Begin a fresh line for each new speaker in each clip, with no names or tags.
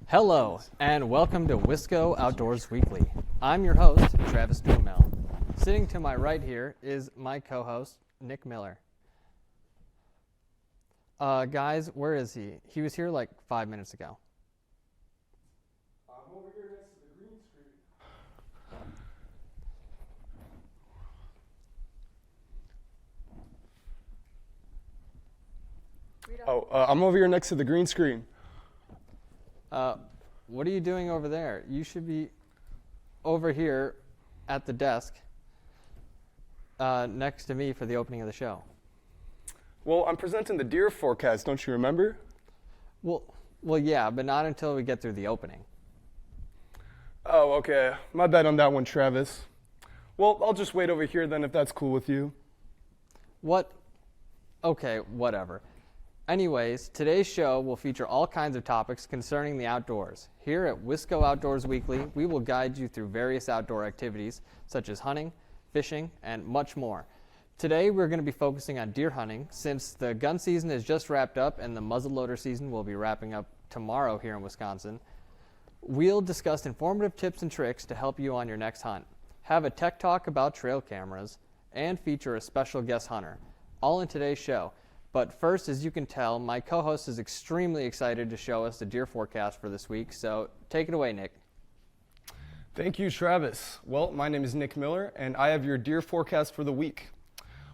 Hello, and welcome to Wisco Outdoors Weekly. I'm your host, Travis Duhamel. Sitting to my right here is my co-host, Nick Miller. Guys, where is he? He was here like 5 minutes ago.
I'm over here next to the green screen. I'm over here next to the green screen.
What are you doing over there? You should be over here at the desk next to me for the opening of the show.
Well, I'm presenting the deer forecast, don't you remember?
Well, yeah, but not until we get through the opening.
Oh, okay. My bad on that one, Travis. Well, I'll just wait over here then if that's cool with you.
What? Okay, whatever. Anyways, today's show will feature all kinds of topics concerning the outdoors. Here at Wisco Outdoors Weekly, we will guide you through various outdoor activities such as hunting, fishing, and much more. Today we're going to be focusing on deer hunting since the gun season is just wrapped up and the muzzleloader season will be wrapping up tomorrow here in Wisconsin. We'll discuss informative tips and tricks to help you on your next hunt, have a tech talk about trail cameras, and feature a special guest hunter, all in today's show. But first, as you can tell, my co-host is extremely excited to show us the deer forecast for this week, so take it away, Nick.
Thank you, Travis. Well, my name is Nick Miller, and I have your deer forecast for the week.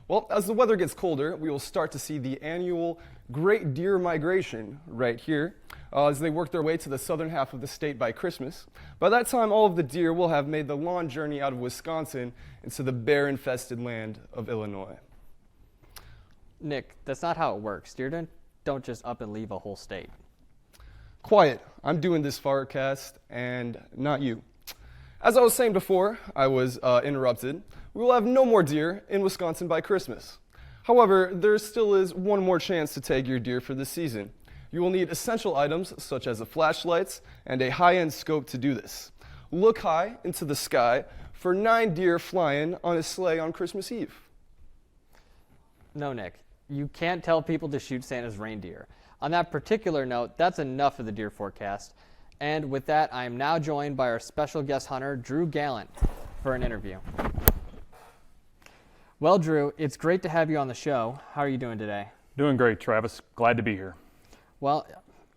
Well, as the weather gets colder, we will start to see the annual great deer migration right here as they work their way to the southern half of the state by Christmas. By that time, all of the deer will have made the long journey out of Wisconsin into the bear-infested land of Illinois.
Nick, that's not how it works. Deer don't just up and leave a whole state.
Quiet. I'm doing this forecast and not you. As I was saying before, I was interrupted. We will have no more deer in Wisconsin by Christmas. However, there still is one more chance to tag your deer for this season. You will need essential items such as a flashlight and a high-end scope to do this. Look high into the sky for 9 deer flying on a sleigh on Christmas Eve.
No, Nick. You can't tell people to shoot Santa's reindeer. On that particular note, that's enough of the deer forecast. And with that, I am now joined by our special guest hunter, Drew Gallant, for an interview. Well, Drew, it's great to have you on the show. How are you doing today?
Doing great, Travis. Glad to be here.
Well,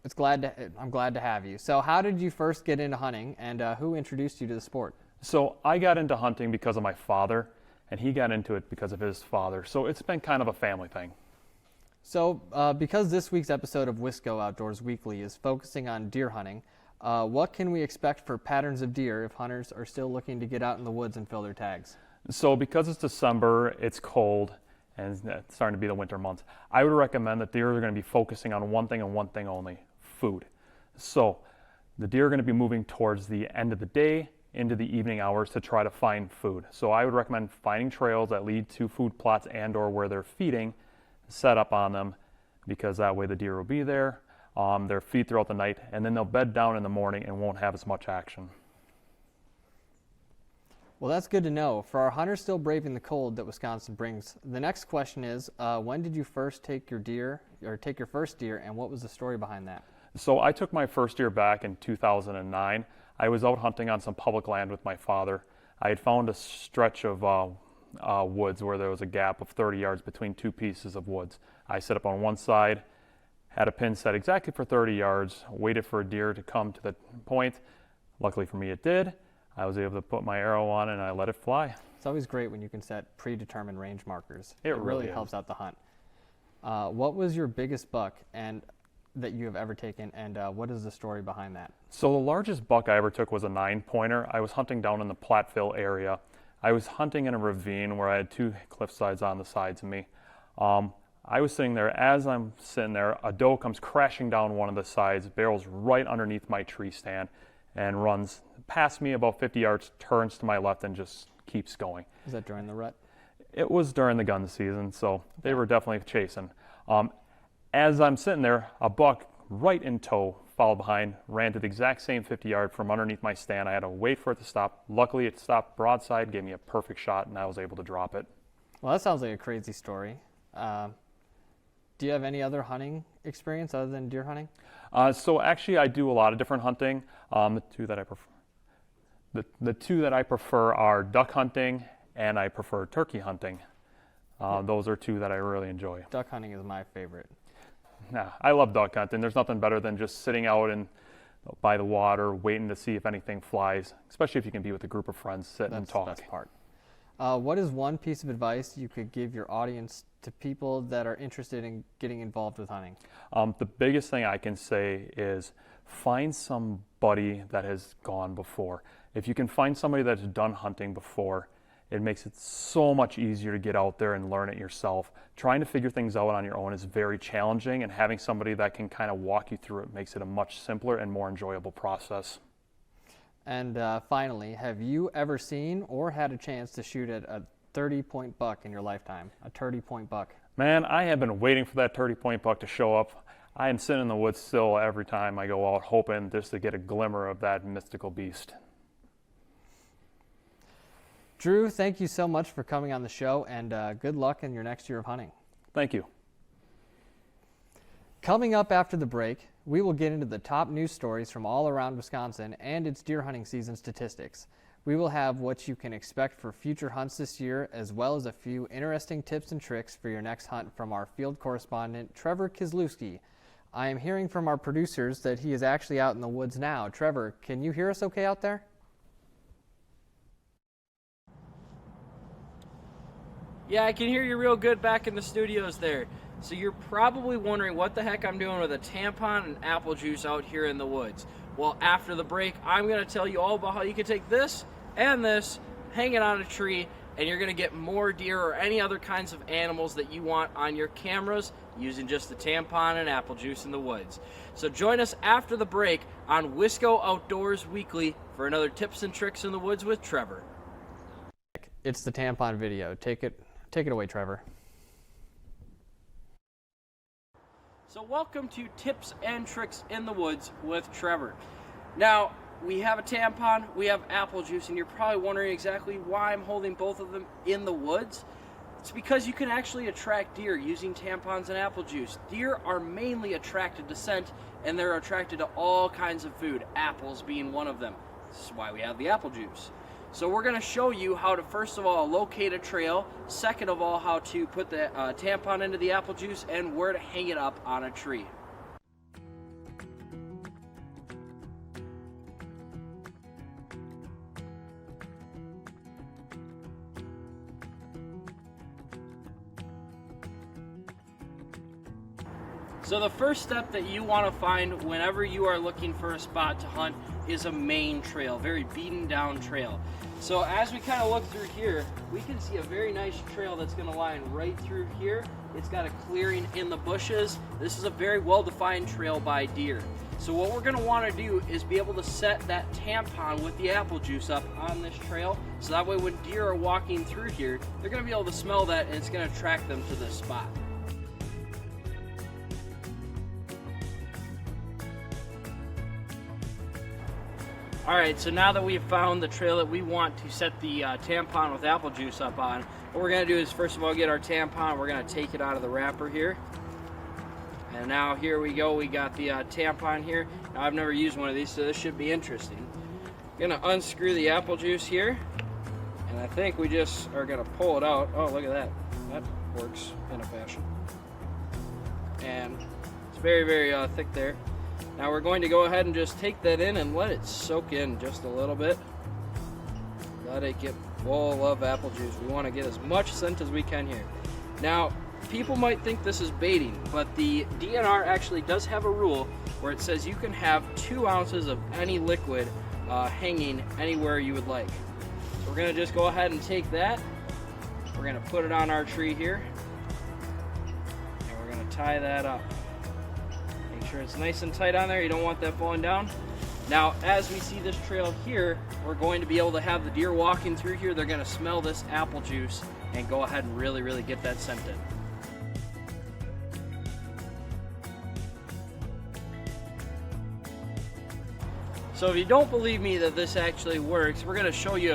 I'm glad to have you. So how did you first get into hunting, and who introduced you to the sport?
So I got into hunting because of my father, and he got into it because of his father. So it's been kind of a family thing.
So because this week's episode of Wisco Outdoors Weekly is focusing on deer hunting, what can we expect for patterns of deer if hunters are still looking to get out in the woods and fill their tags?
So because it's December, it's cold, and it's starting to be the winter months, I would recommend that deer are going to be focusing on one thing and one thing only, food. So the deer are going to be moving towards the end of the day into the evening hours to try to find food. So I would recommend finding trails that lead to food plots and or where they're feeding, set up on them, because that way the deer will be there, they'll feed throughout the night, and then they'll bed down in the morning and won't have as much action.
Well, that's good to know. For our hunters still braving the cold that Wisconsin brings, the next question is, when did you first take your first deer, and what was the story behind that?
So I took my first deer back in 2009. I was out hunting on some public land with my father. I had found a stretch of woods where there was a gap of 30 yards between two pieces of woods. I set up on one side, had a pin set exactly for 30 yards, waited for a deer to come to the point. Luckily for me it did. I was able to put my arrow on and I let it fly.
It's always great when you can set predetermined range markers.
It really
helps out the hunt. What was your biggest buck that you have ever taken, and what is the story behind that?
So the largest buck I ever took was a 9-pointer. I was hunting down in the Platteville area. I was hunting in a ravine where I had 2 cliff sides on the sides of me. I was sitting there. As I'm sitting there, a doe comes crashing down one of the sides, barrels right underneath my tree stand, and runs past me about 50 yards, turns to my left, and just keeps going.
Is that during the rut?
It was during the gun season, so they were definitely chasing. As I'm sitting there, a buck right in tow followed behind, ran to the exact same 50 yard from underneath my stand. I had to wait for it to stop. Luckily, it stopped broadside, gave me a perfect shot, and I was able to drop it.
Well, that sounds like a crazy story. Do you have any other hunting experience other than deer hunting?
So actually, I do a lot of different hunting. The two that I prefer, the two that I prefer are duck hunting, and I prefer turkey hunting. Those are two that I really enjoy.
Duck hunting is my favorite.
Nah, I love duck hunting. There's nothing better than just sitting out by the water, waiting to see if anything flies, especially if you can be with a group of friends, sit and talk.
That's the best part. What is one piece of advice you could give your audience to people that are interested in getting involved with hunting?
The biggest thing I can say is find somebody that has gone before. If you can find somebody that's done hunting before, it makes it so much easier to get out there and learn it yourself. Trying to figure things out on your own is very challenging, and having somebody that can kind of walk you through it makes it a much simpler and more enjoyable process.
And finally, have you ever seen or had a chance to shoot at a 30-point buck in your lifetime? A 30-point buck?
Man, I have been waiting for that 30-point buck to show up. I am sitting in the woods still every time I go out, hoping just to get a glimmer of that mystical beast.
Drew, thank you so much for coming on the show, and good luck in your next year of hunting.
Thank you.
Coming up after the break, we will get into the top news stories from all around Wisconsin and its deer hunting season statistics. We will have what you can expect for future hunts this year, as well as a few interesting tips and tricks for your next hunt from our field correspondent, Trevor Kislewski. I am hearing from our producers that he is actually out in the woods now. Trevor, can you hear us okay out there?
Yeah, I can hear you real good back in the studios there. So you're probably wondering what the heck I'm doing with a tampon and apple juice out here in the woods. Well, after the break, I'm going to tell you all about how you can take this and this, hang it on a tree, and you're going to get more deer or any other kinds of animals that you want on your cameras using just the tampon and apple juice in the woods. So join us after the break on Wisco Outdoors Weekly for another tips and tricks in the woods with Trevor.
It's the tampon video. Take it away, Trevor.
So welcome to Tips and Tricks in the Woods with Trevor. Now, we have a tampon, we have apple juice, and you're probably wondering exactly why I'm holding both of them in the woods. It's because you can actually attract deer using tampons and apple juice. Deer are mainly attracted to scent, and they're attracted to all kinds of food, apples being one of them. This is why we have the apple juice. So we're going to show you how to, first of all, locate a trail, second of all, how to put the tampon into the apple juice, and where to hang it up on a tree. So the first step that you want to find whenever you are looking for a spot to hunt is a main trail, very beaten down trail. So as we kind of look through here, we can see a very nice trail that's going to line right through here. It's got a clearing in the bushes. This is a very well-defined trail by deer. So what we're going to want to do is be able to set that tampon with the apple juice up on this trail, so that way when deer are walking through here, they're going to be able to smell that and it's going to attract them to this spot. Alright, so now that we've found the trail that we want to set the tampon with apple juice up on, what we're going to do is first of all get our tampon, we're going to take it out of the wrapper here. And now here we go, we got the tampon here. Now I've never used one of these, so this should be interesting. I'm going to unscrew the apple juice here, and I think we just are going to pull it out. Oh, look at that. That works in a fashion. And it's very, very thick there. Now we're going to go ahead and just take that in and let it soak in just a little bit. Let it get full of apple juice. We want to get as much scent as we can here. Now, people might think this is baiting, but the DNR actually does have a rule where it says you can have 2 ounces of any liquid hanging anywhere you would like. So we're going to just go ahead and take that. We're going to put it on our tree here. And we're going to tie that up. Make sure it's nice and tight on there. You don't want that falling down. Now, as we see this trail here, we're going to be able to have the deer walking through here. They're going to smell this apple juice and go ahead and really, really get that scent in. So if you don't believe me that this actually works, we're going to show you a